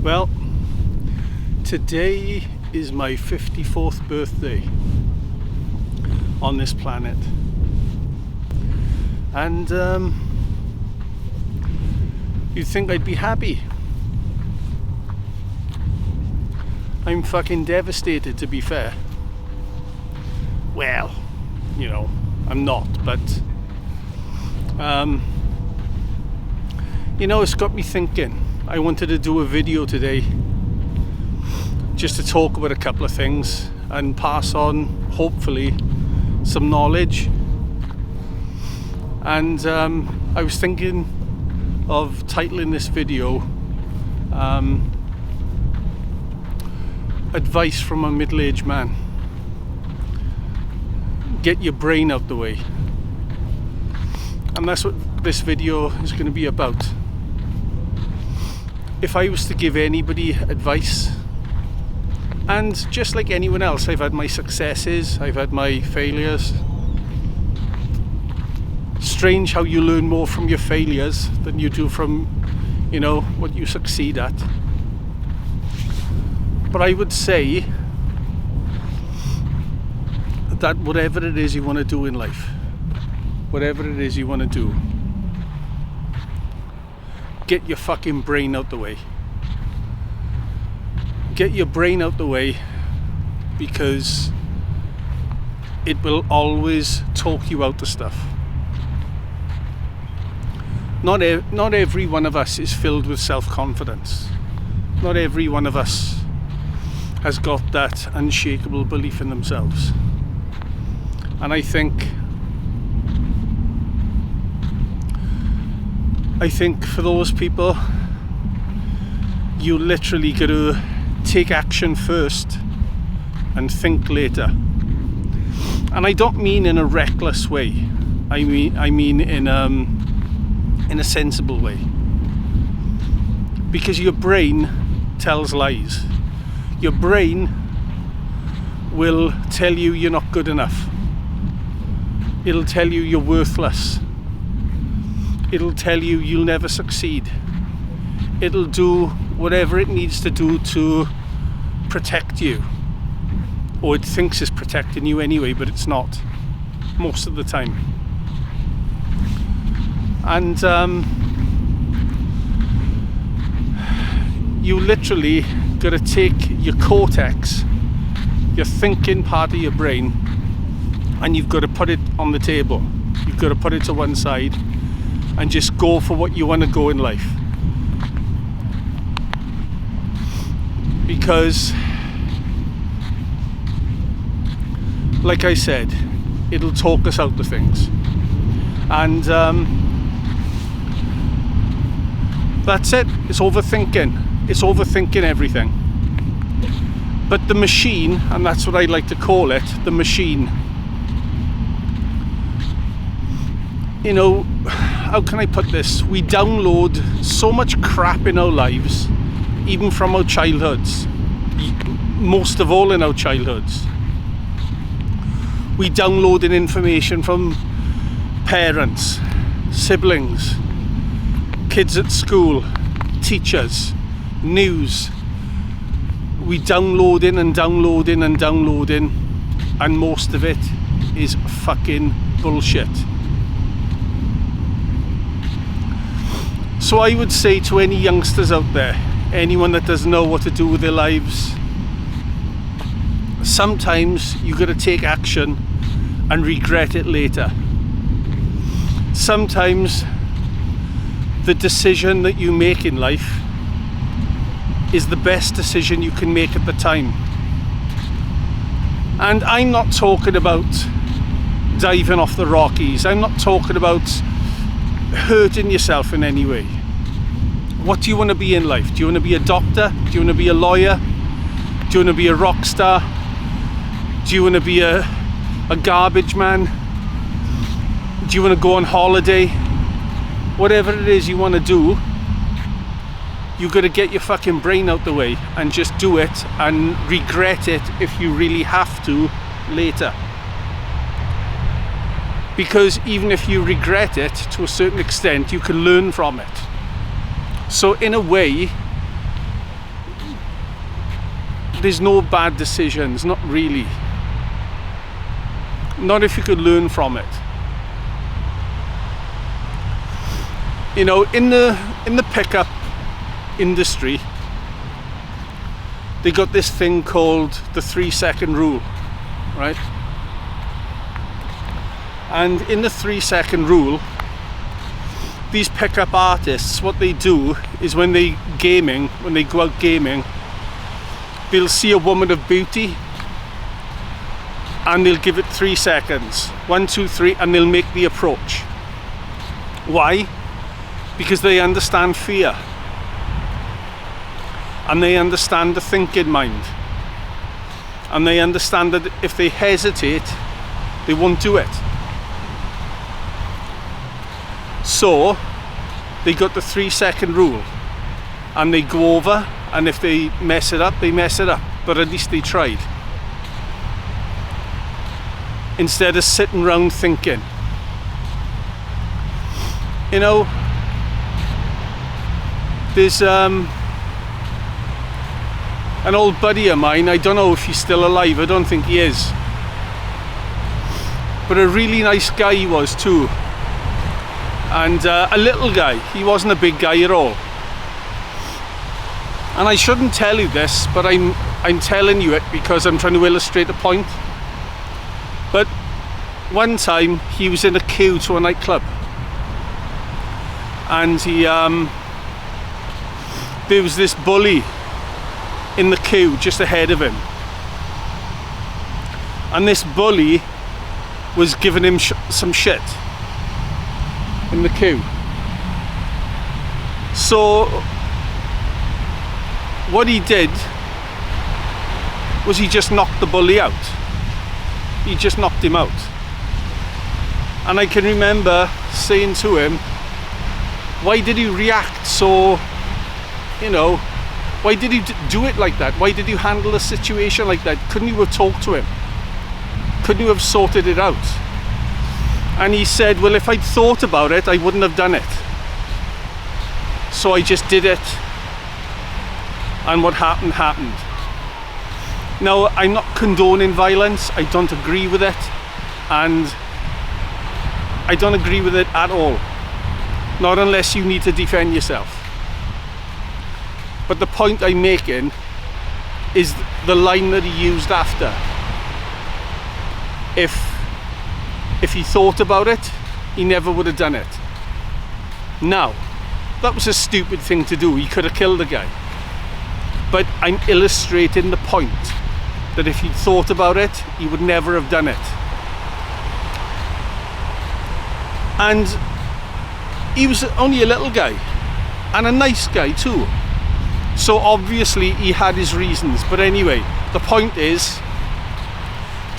Well, today is my 54th birthday on this planet, and you'd think I'd be happy. I'm fucking devastated, to be fair. Well, you know, I'm not, but you know, it's got me thinking. I wanted to do a video today just to talk about a couple of things and pass on, hopefully, some knowledge. And I was thinking of titling this video Advice from a Middle-Aged Man. Get your brain out the way. And that's what this video is going to be about. If I was to give anybody advice, and just like anyone else, I've had my successes, I've had my failures. Strange how you learn more from your failures than you do from, you know, what you succeed at. But I would say that whatever it is you want to do in life, whatever it is you want to do, get your fucking brain out the way. Get your brain out the way, because it will always talk you out of stuff. Not every one of us is filled with self-confidence. Not every one of us has got that unshakable belief in themselves. And I think for those people, you literally got to take action first and think later. And I don't mean in a reckless way. I mean in a sensible way. Because your brain tells lies. Your brain will tell you you're not good enough. It'll tell you you're worthless. It'll tell you you'll never succeed. It'll do whatever it needs to do to protect you. Or it thinks it's protecting you anyway, but it's not, most of the time. And you literally got to take your cortex, your thinking part of your brain, and you've got to put it on the table. You've got to put it to one side and just go for what you want to go in life. Because, like I said, it'll talk us out of things. And that's it. It's overthinking. It's overthinking everything. But the machine, and that's what I like to call it, the machine, you know, how can I put this? We download so much crap in our lives, even from our childhoods, most of all in our childhoods. We download in information from parents, siblings, kids at school, teachers, news. We downloading and downloading and downloading, and most of it is fucking bullshit. So I would say to any youngsters out there, anyone that doesn't know what to do with their lives, sometimes you got to take action and regret it later. Sometimes the decision that you make in life is the best decision you can make at the time. And I'm not talking about diving off the Rockies. I'm not talking about hurting yourself in any way. What do you want to be in life? Do you want to be a doctor? Do you want to be a lawyer? Do you want to be a rock star? Do you want to be a garbage man? Do you want to go on holiday? Whatever it is you want to do, you got to get your fucking brain out the way and just do it, and regret it if you really have to later. Because even if you regret it to a certain extent, you can learn from it. So in a way, there's no bad decisions, not really. Not if you could learn from it. You know, in the pickup industry, they got this thing called the 3-second rule, right? And in the 3-second rule, these pickup artists, what they do is when they go out gaming, they'll see a woman of beauty and they'll give it 3 seconds. 1, 2, 3, and they'll make the approach. Why? Because they understand fear. And they understand the thinking mind. And they understand that if they hesitate, they won't do it. So, they got the 3-second rule. And they go over, and if they mess it up, they mess it up. But at least they tried. Instead of sitting around thinking. You know, there's an old buddy of mine, I don't know if he's still alive, I don't think he is. But a really nice guy he was too. And a little guy, he wasn't a big guy at all. And I shouldn't tell you this, but I'm telling you it because I'm trying to illustrate a point. But one time he was in a queue to a nightclub, and there was this bully in the queue just ahead of him, and this bully was giving him some shit in the queue. So what he did was he just knocked the bully out. He just knocked him out. And I can remember saying to him, why did you react so, you know, why did you do it like that? Why did you handle a situation like that? Couldn't you have talked to him? Couldn't you have sorted it out? And he said, well, if I'd thought about it, I wouldn't have done it. So I just did it. And what happened, happened. Now, I'm not condoning violence. I don't agree with it. And I don't agree with it at all. Not unless you need to defend yourself. But the point I'm making is the line that he used after. If he thought about it, he never would have done it. Now, that was a stupid thing to do. He could have killed the guy. But I'm illustrating the point that if he'd thought about it, he would never have done it. And he was only a little guy, and a nice guy too. So obviously he had his reasons. But anyway, the point is,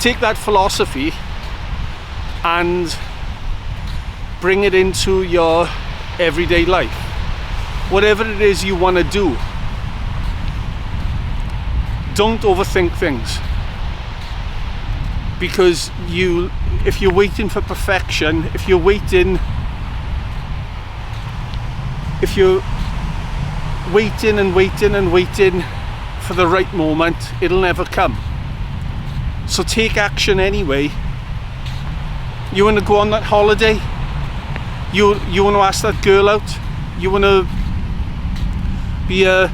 take that philosophy and bring it into your everyday life. Whatever it is you want to do, don't overthink things. Because if you're waiting for perfection, if you're waiting and waiting for the right moment, it'll never come. So take action anyway. You want to go on that holiday? You want to ask that girl out? You want to be an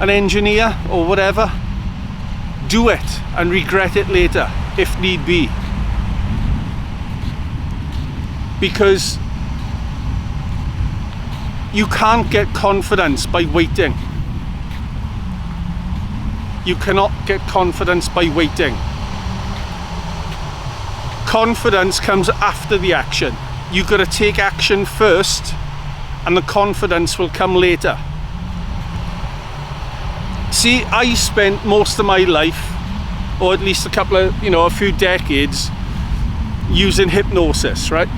engineer or whatever? Do it and regret it later if need be. Because you can't get confidence by waiting. You cannot get confidence by waiting. Confidence comes after the action. You've got to take action first, and the confidence will come later. See, I spent most of my life, or at least a few decades, using hypnosis, right?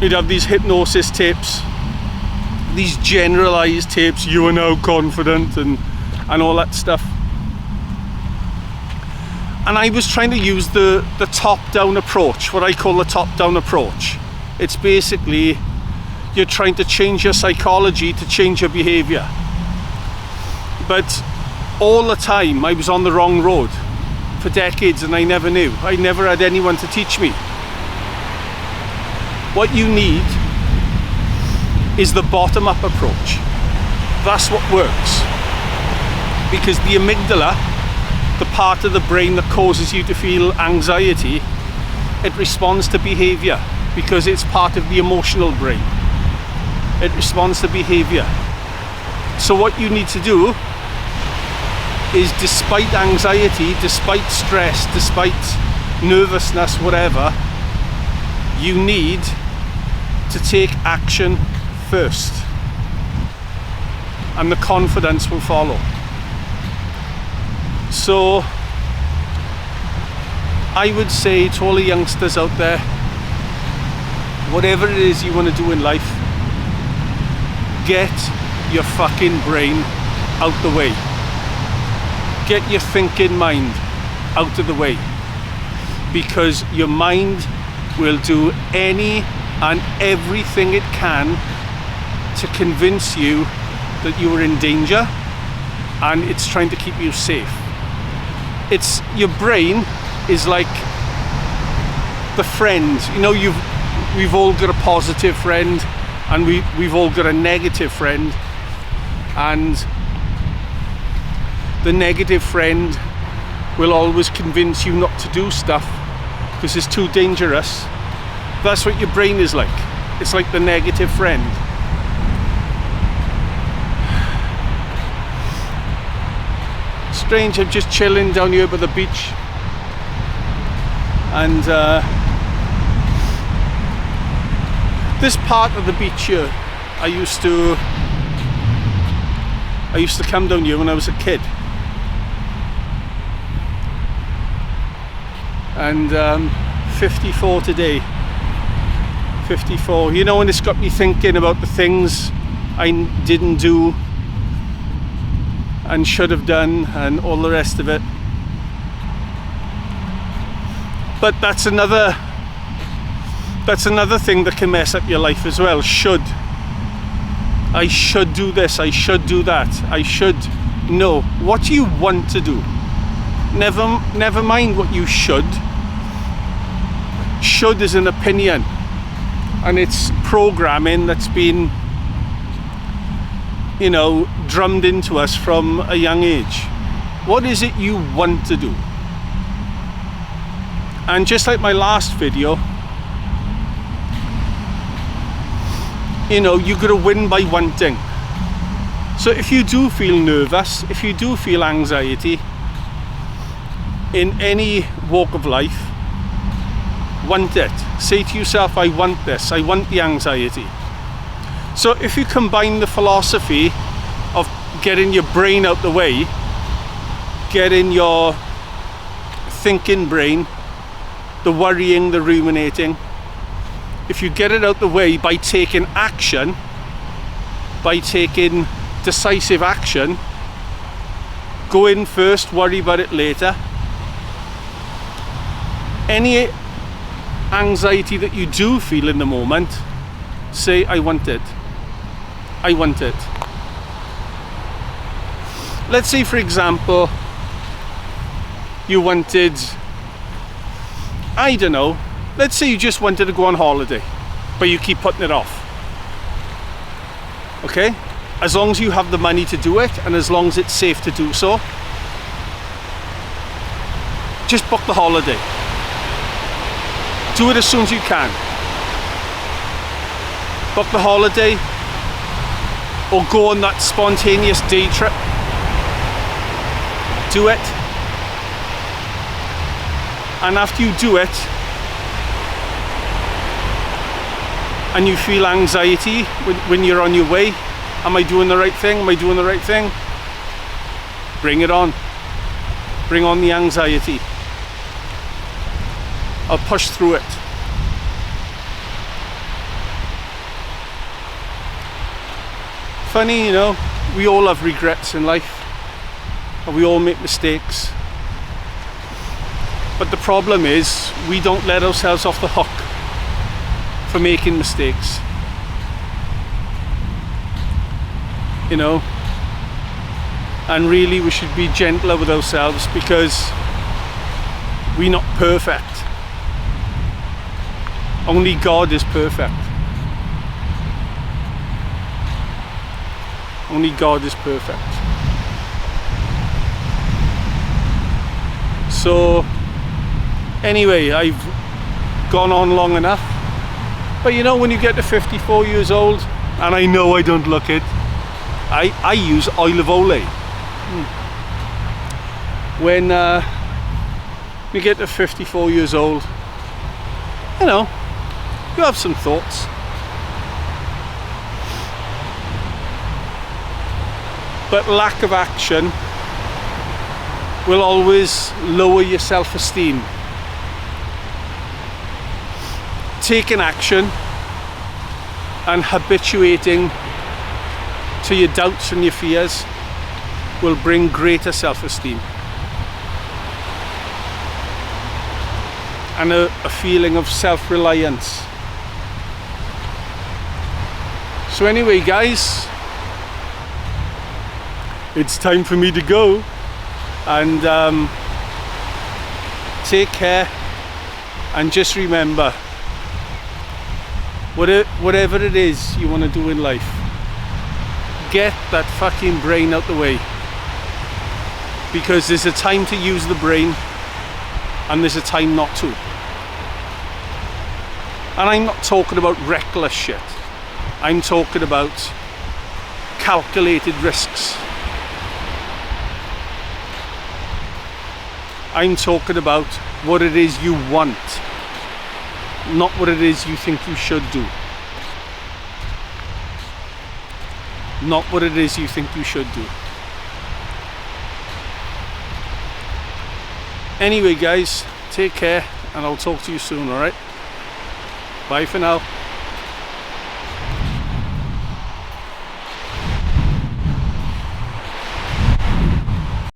You'd have these hypnosis tapes, these generalized tapes, you are now confident, and all that stuff. And I was trying to use the top-down approach, what I call the top-down approach. It's basically, you're trying to change your psychology to change your behavior. But all the time I was on the wrong road for decades, and I never knew. I never had anyone to teach me. What you need is the bottom-up approach. That's what works. Because the amygdala, the part of the brain that causes you to feel anxiety, it responds to behavior because it's part of the emotional brain. It responds to behavior. So what you need to do is, despite anxiety, despite stress, despite nervousness, whatever, you need to take action first, and the confidence will follow. So I would say to all the youngsters out there, whatever it is you want to do in life, get your fucking brain out the way. Get your thinking mind out of the way, because your mind will do any and everything it can to convince you that you are in danger, and it's trying to keep you safe. It's your brain is like the friend. You know, we've all got a positive friend, and we've all got a negative friend, and the negative friend will always convince you not to do stuff because it's too dangerous. That's what your brain is like. It's like the negative friend. Strange, I'm just chilling down here by the beach, and this part of the beach here, I used to come down here when I was a kid, and 54 today, 54, you know, and it's got me thinking about the things I didn't do and should have done and all the rest of it. But that's another thing that can mess up your life as well. Should. I should do this, I should do that, I should. No, what do you want to do? Never mind what you should. Should is an opinion, and it's programming that's been, you know, drummed into us from a young age. What is it you want to do? And just like my last video, you know, you gotta win by wanting. So if you do feel nervous, if you do feel anxiety in any walk of life, want it. Say to yourself, I want this, I want the anxiety. So if you combine the philosophy of getting your brain out the way, getting your thinking brain, the worrying, the ruminating, if you get it out the way by taking action, by taking decisive action, go in first, worry about it later. Any anxiety that you do feel in the moment, say, I want it. I want it. Let's say, for example, you wanted, I don't know, let's say you just wanted to go on holiday, but you keep putting it off. Okay? As long as you have the money to do it, and as long as it's safe to do so, just book the holiday. Do it as soon as you can. Book the holiday, or go on that spontaneous day trip. Do it. And after you do it, and you feel anxiety when you're on your way, am I doing the right thing? Am I doing the right thing? Bring it on. Bring on the anxiety. I'll push through it. Funny, you know, we all have regrets in life, and we all make mistakes. But the problem is, we don't let ourselves off the hook for making mistakes. You know, and really we should be gentler with ourselves, because we're not perfect. Only God is perfect. Only God is perfect. So anyway, I've gone on long enough. But you know, when you get to 54 years old, and I know I don't look it, I use olive oil. When you get to 54 years old, you know, you have some thoughts. But lack of action will always lower your self-esteem. Taking action and habituating to your doubts and your fears will bring greater self-esteem and a feeling of self-reliance. So anyway, guys, it's time for me to go, and take care, and just remember, whatever it is you want to do in life, get that fucking brain out the way, because there's a time to use the brain and there's a time not to. And I'm not talking about reckless shit, I'm talking about calculated risks. I'm talking about what it is you want, not what it is you think you should do. Not what it is you think you should do. Anyway, guys, take care, and I'll talk to you soon, alright? Bye for now.